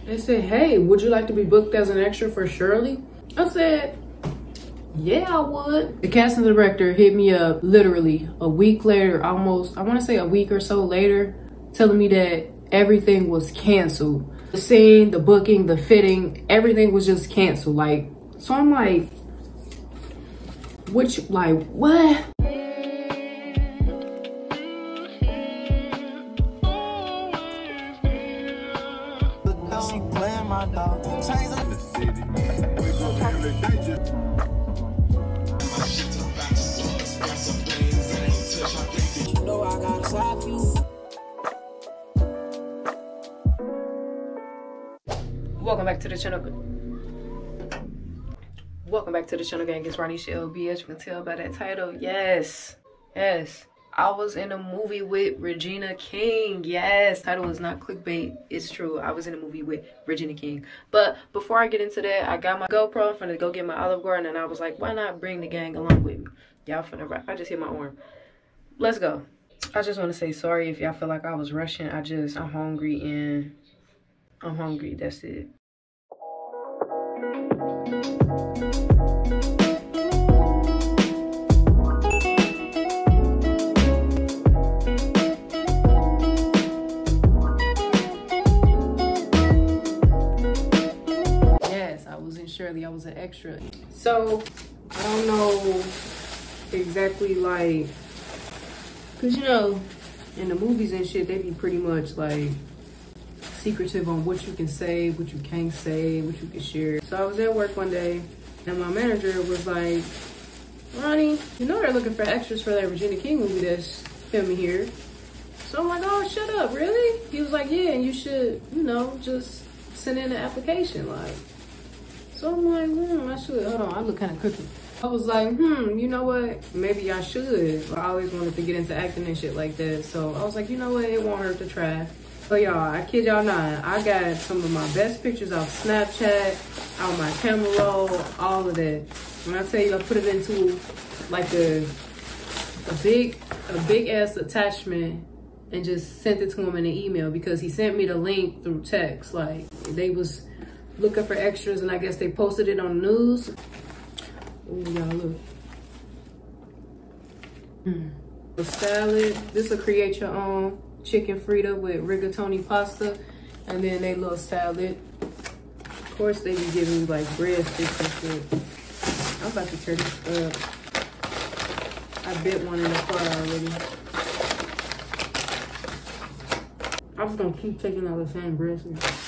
They said, hey, would you like to be booked as an extra for Shirley? I said, yeah, I would. The casting director hit me up literally a week later, almost, I want to say a week or so later, telling me that everything was canceled. The scene, the booking, the fitting, everything was just canceled. Like, so I'm like, what? Welcome back to the channel. Welcome back to the channel, gang. It's RonishaLB. As you can tell by that title, yes, I was in a movie with Regina King. Yes, title is not clickbait. It's true. I was in a movie with Regina King. But before I get into that, I got my GoPro. I'm finna go get my Olive Garden, and I was like, why not bring the gang along with me? Y'all finna rap. I just hit my arm. Let's go. I just want to say sorry if y'all feel like I was rushing. I'm hungry and I'm hungry. That's it. Shirley, I was an extra. So I don't know exactly, like, cause you know in the movies and shit they be pretty much like secretive on what you can say, what you can't say, what you can share. So I was at work one day and my manager was like, Ronnie, you know they're looking for extras for that Regina King movie that's filming here. So I'm like, oh, shut up, really? He was like, yeah, and you should, you know, just send in an application, like. So I'm like, I should. Hold on, I look kind of crooked. I was like, you know what? Maybe I should. I always wanted to get into acting and shit like that. So I was like, you know what? It won't hurt to try. So y'all, I kid y'all not. I got some of my best pictures off Snapchat, out my camera roll, all of that. When I tell you, I put it into like a big ass attachment and just sent it to him in an email because he sent me the link through text. Like they was looking for extras and I guess they posted it on the news. Oh, y'all look. The salad, this will create your own chicken frita with rigatoni pasta and then they little salad. Of course they be giving you like breadsticks and shit. I'm about to tear this up. I bit one in the car already. I'm just gonna keep taking all the same breadsticks.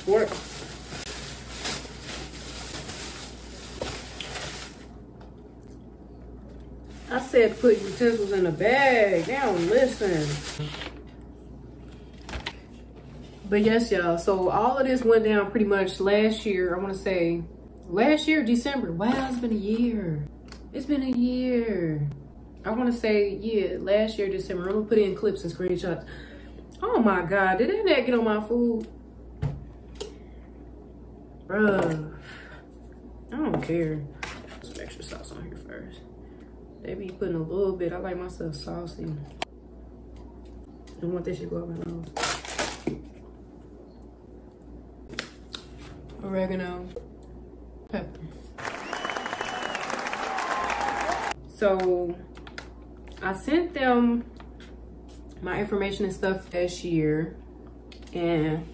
Work. I said put utensils in a bag. They don't listen. But yes, y'all. So all of this went down pretty much last year. I want to say last year, December. Wow, it's been a year. It's been a year. I want to say, yeah, last year, December. I'm going to put in clips and screenshots. Oh my God. Did that get on my food? Bruh, I don't care. Some extra sauce on here first. They be putting a little bit. I like my stuff saucy. I want this shit to go up my nose. Oregano, pepper. So I sent them my information and stuff last year, and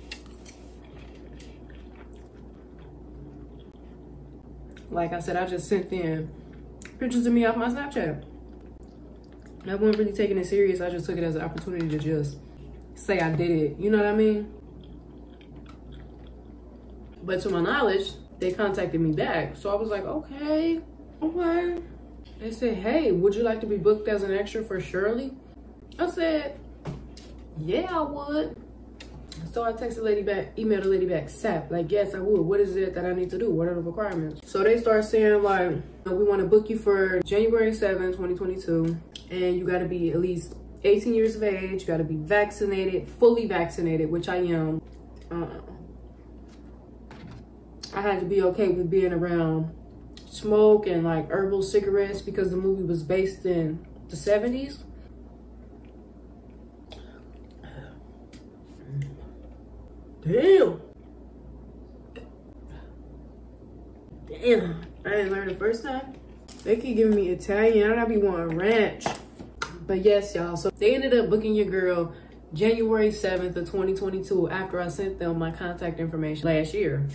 like I said, I just sent them pictures of me off my Snapchat. I wasn't really taking it serious. I just took it as an opportunity to just say I did it. You know what I mean? But to my knowledge, they contacted me back. So I was like, okay. They said, hey, would you like to be booked as an extra for Shirley? I said, yeah, I would. So I texted the lady back, emailed the lady back, SAP, like, yes, I would. What is it that I need to do? What are the requirements? So they start saying, like, we want to book you for January 7th, 2022. And you got to be at least 18 years of age. You got to be vaccinated, fully vaccinated, which I am. I had to be okay with being around smoke and like herbal cigarettes because the movie was based in the 70s. Damn. Damn. I didn't learn the first time. They keep giving me Italian. I be wanting ranch. But yes, y'all. So they ended up booking your girl January 7th of 2022 after I sent them my contact information last year.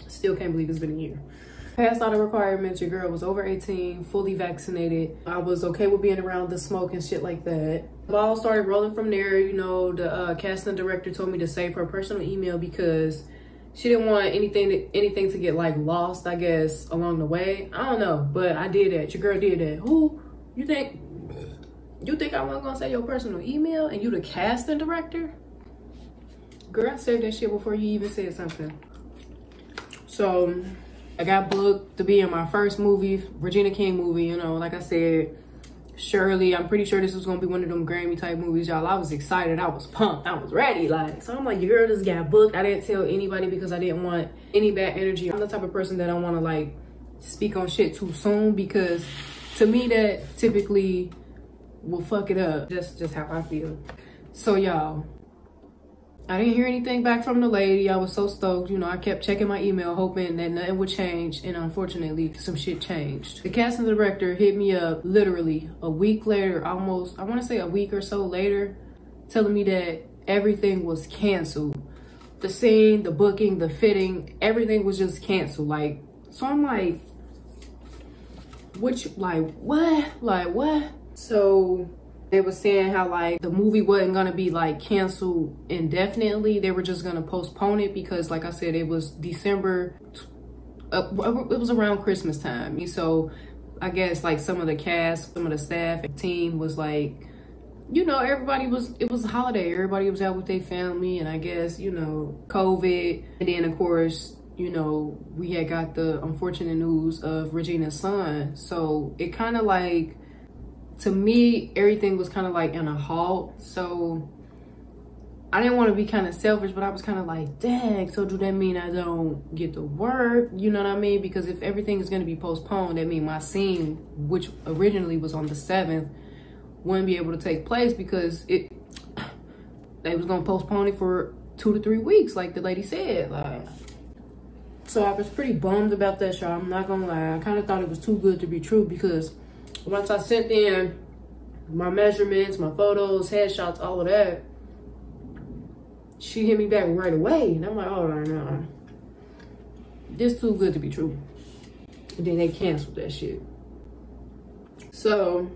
Still can't believe it's been a year. Passed all the requirements. Your girl was over 18, fully vaccinated. I was okay with being around the smoke and shit like that. The ball started rolling from there. You know, the casting director told me to save her personal email because she didn't want anything to get like lost, I guess, along the way. I don't know, but I did that. Your girl did that. Who? You think I wasn't gonna say your personal email and you the casting director? Girl, I saved that shit before you even said something. So I got booked to be in my first movie, Regina King movie. You know, like I said, surely, I'm pretty sure this was gonna be one of them Grammy type movies, y'all. I was excited, I was pumped, I was ready. Like, so I'm like, your girl just got booked. I didn't tell anybody because I didn't want any bad energy. I'm the type of person that don't wanna like speak on shit too soon because to me that typically will fuck it up. Just how I feel. So y'all, I didn't hear anything back from the lady. I was so stoked. You know, I kept checking my email hoping that nothing would change. And unfortunately, some shit changed. The casting director hit me up literally a week later, almost, I want to say a week or so later, telling me that everything was canceled. The scene, the booking, the fitting, everything was just canceled. Like, so I'm like, what? So they were saying how like the movie wasn't gonna be like canceled indefinitely. They were just gonna postpone it because, like I said, it was December. It was around Christmas time. And so I guess like some of the cast, some of the staff and team was like, you know, it was a holiday. Everybody was out with their family, and I guess, you know, COVID. And then of course, you know, we had got the unfortunate news of Regina's son. So it kind of like, to me, everything was kind of like in a halt. So I didn't want to be kind of selfish, but I was kind of like, dang, so do that mean I don't get to work? You know what I mean? Because if everything is going to be postponed, that means my scene, which originally was on the 7th, wouldn't be able to take place because they was going to postpone it for 2 to 3 weeks, like the lady said. Like, so I was pretty bummed about that, y'all. I'm not going to lie. I kind of thought it was too good to be true because once I sent in my measurements, my photos, headshots, all of that, she hit me back right away. And I'm like, oh, no. This too good to be true. And then they canceled that shit. So,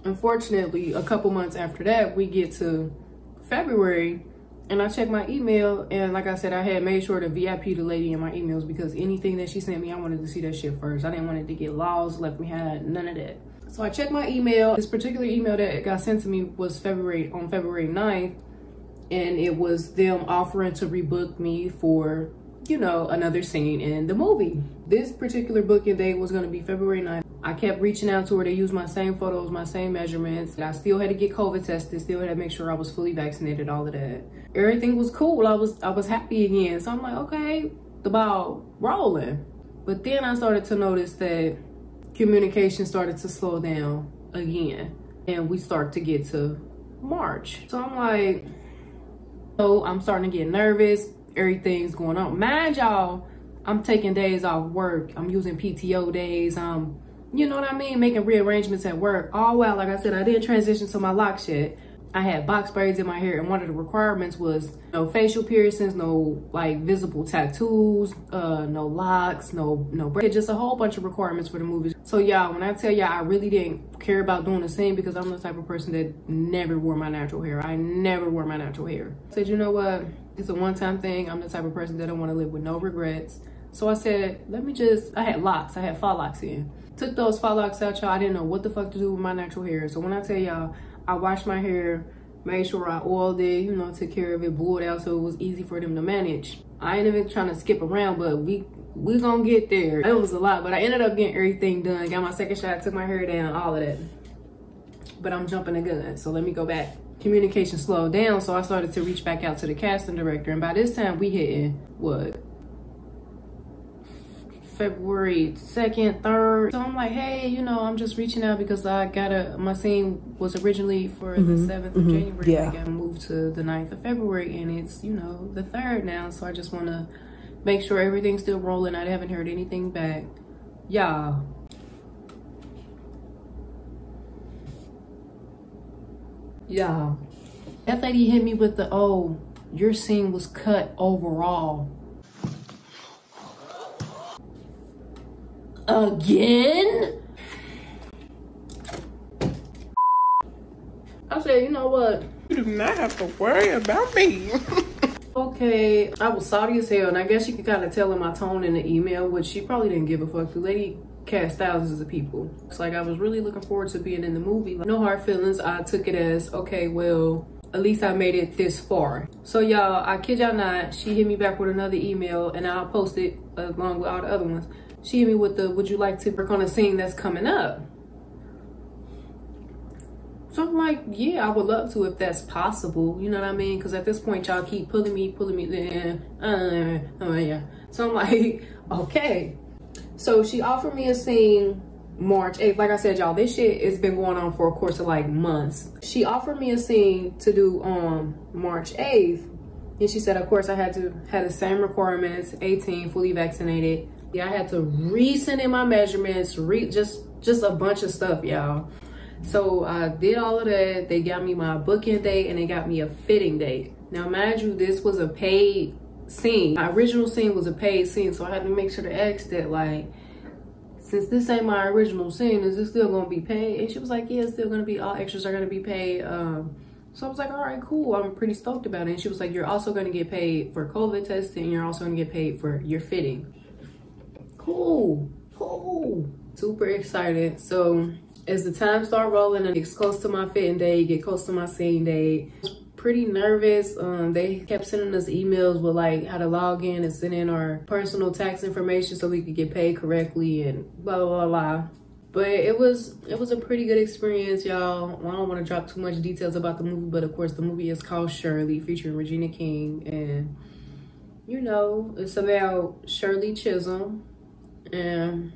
unfortunately, a couple months after that, we get to February. And I checked my email, and like I said, I had made sure to VIP the lady in my emails because anything that she sent me, I wanted to see that shit first. I didn't want it to get lost, left behind, none of that. So I checked my email. This particular email that got sent to me was on February 9th, and it was them offering to rebook me for, you know, another scene in the movie. This particular booking date was going to be February 9th. I kept reaching out to her. They used my same photos, my same measurements. I still had to get COVID tested, still had to make sure I was fully vaccinated, all of that. Everything was cool. I was happy again. So I'm like, okay, the ball rolling. But then I started to notice that communication started to slow down again. And we start to get to March. So I'm like, oh, I'm starting to get nervous. Everything's going on. Mind y'all, I'm taking days off work. I'm using PTO days. You know what I mean? Making rearrangements at work. All while, like I said, I didn't transition to my locks yet. I had box braids in my hair, and one of the requirements was no facial piercings, no like visible tattoos, no locks, no braids, just a whole bunch of requirements for the movies. So y'all, when I tell y'all I really didn't care about doing the scene because I'm the type of person that never wore my natural hair. I never wore my natural hair. I said, you know what? It's a one-time thing. I'm the type of person that don't want to live with no regrets. So I said, I had locks. I had faux locks in. Took those faux locks out, y'all. I didn't know what the fuck to do with my natural hair. So when I tell y'all, I washed my hair, made sure I oiled it, you know, took care of it, blew it out so it was easy for them to manage. I ain't even trying to skip around, but we gonna get there. It was a lot, but I ended up getting everything done. Got my second shot, took my hair down, all of that. But I'm jumping the gun, so let me go back. Communication slowed down, so I started to reach back out to the casting director. And by this time, we hitting, what? February 2nd, 3rd. So I'm like, hey, you know, I'm just reaching out because I got my scene was originally for the 7th of January. Yeah. I got moved to the 9th of February, and it's, you know, the 3rd now. So I just want to make sure everything's still rolling. I haven't heard anything back. Y'all. Y'all. That lady hit me with the, oh, your scene was cut overall. Again? I said, you know what? You do not have to worry about me. Okay, I was salty as hell, and I guess you could kind of tell in my tone in the email, which she probably didn't give a fuck. The lady cast thousands of people. It's like I was really looking forward to being in the movie. Like, no hard feelings. I took it as, okay, well, at least I made it this far. So y'all, I kid y'all not, she hit me back with another email, and I'll post it along with all the other ones. She hit me with the, would you like to work on a scene that's coming up? So I'm like, yeah, I would love to if that's possible. You know what I mean? Because at this point, y'all keep pulling me. Yeah. So I'm like, okay. So she offered me a scene March 8th. Like I said, y'all, this shit has been going on for a course of like months. She offered me a scene to do on March 8th. And she said, of course, I had to have the same requirements, 18, fully vaccinated. Yeah, I had to resend in my measurements, just a bunch of stuff, y'all. So I did all of that. They got me my booking date and they got me a fitting date. Now, mind you, this was a paid scene. My original scene was a paid scene, so I had to make sure to ask that, like, since this ain't my original scene, is this still gonna be paid? And she was like, yeah, it's still gonna be, all extras are gonna be paid. So I was like, all right, cool. I'm pretty stoked about it. And she was like, you're also gonna get paid for COVID testing. You're also gonna get paid for your fitting. Cool. Super excited. So as the time started rolling and it's close to my fitting day, get close to my scene day, I was pretty nervous. They kept sending us emails with like how to log in and send in our personal tax information so we could get paid correctly and blah, blah, blah, blah. But it was a pretty good experience, y'all. I don't want to drop too much details about the movie, but of course the movie is called Shirley, featuring Regina King. And, you know, it's about Shirley Chisholm. And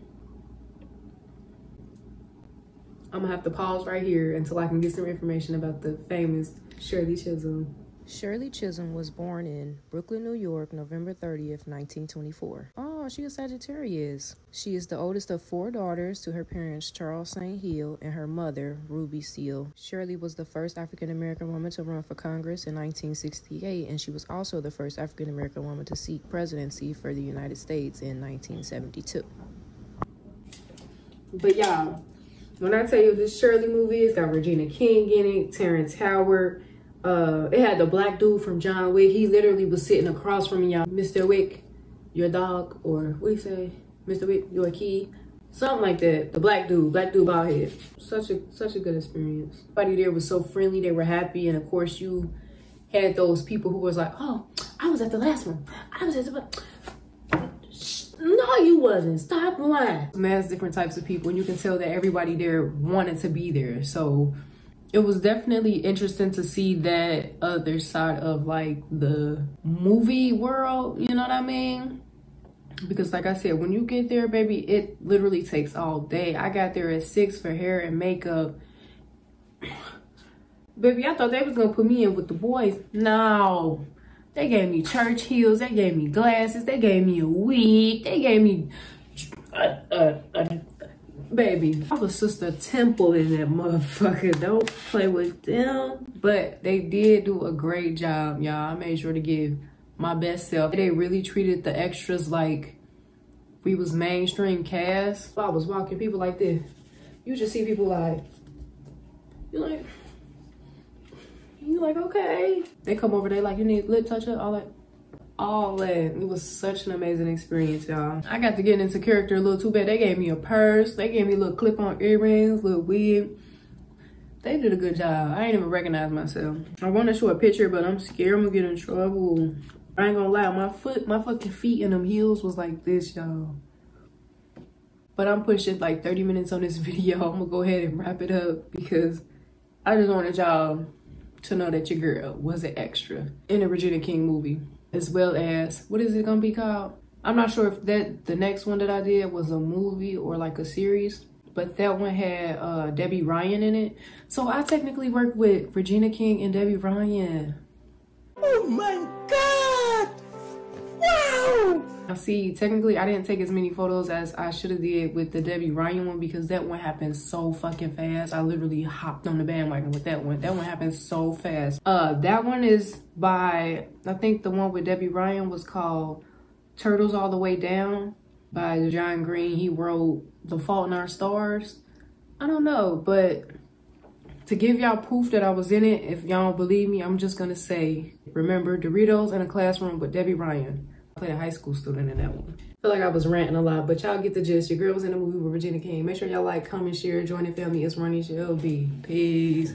I'm gonna have to pause right here until I can get some information about the famous Shirley Chisholm. Shirley Chisholm was born in Brooklyn, New York, November 30th, 1924. Oh, she is Sagittarius. She is the oldest of 4 daughters to her parents, Charles St. Hill, and her mother, Ruby Steele. Shirley was the first African-American woman to run for Congress in 1968, and she was also the first African-American woman to seek presidency for the United States in 1972. But y'all, when I tell you this Shirley movie, it's got Regina King in it, Terrence Howard. It had the black dude from John Wick. He literally was sitting across from me, y'all. Mr. Wick, your dog, or what do you say? Mr. Wick, your key. Something like that. The black dude bald head. Such a good experience. Everybody there was so friendly. They were happy. And of course you had those people who was like, oh, I was at the last one. I was at the... No, you wasn't. Stop lying. Mass different types of people, and you can tell that everybody there wanted to be there. So it was definitely interesting to see that other side of like the movie world, you know what I mean? Because like I said, when you get there, baby, it literally takes all day. I got there at 6 for hair and makeup. Baby, I thought they was gonna put me in with the boys. No. They gave me church heels, they gave me glasses, they gave me a wig, they gave me, baby, I was Sister Temple in that motherfucker. Don't play with them. But they did do a great job, y'all. I made sure to give my best self. They really treated the extras like we was mainstream cast. I was walking, people like this. You just see people like, you're like, okay. They come over, they like, you need lip touch up, all that. It was such an amazing experience, y'all. I got to get into character a little too bad. They gave me a purse. They gave me little clip-on earrings, little wig. They did a good job. I ain't even recognize myself. I want to show a picture, but I'm scared I'm gonna get in trouble. I ain't gonna lie, my fucking feet in them heels was like this, y'all. But I'm pushing like 30 minutes on this video. I'm gonna go ahead and wrap it up because I just wanted y'all to know that your girl was an extra in a Regina King movie, as well as, what is it gonna be called? I'm not sure if the next one that I did was a movie or like a series, but that one had Debbie Ryan in it. So I technically worked with Regina King and Debbie Ryan. Oh my God! Wow! Now see, technically I didn't take as many photos as I should have did with the Debbie Ryan one because that one happened so fucking fast. I literally hopped on the bandwagon with that one. That one happened so fast. That one is by, I think the one with Debbie Ryan was called Turtles All the Way Down by John Green. He wrote The Fault in Our Stars. I don't know, but to give y'all proof that I was in it, if y'all don't believe me, I'm just gonna say, remember Doritos in a Classroom with Debbie Ryan. I played a high school student in that one. I feel like I was ranting a lot, but y'all get the gist. Your girl was in the movie with Regina King. Make sure y'all like, comment, share, join the family. It's RonishaLB. Peace.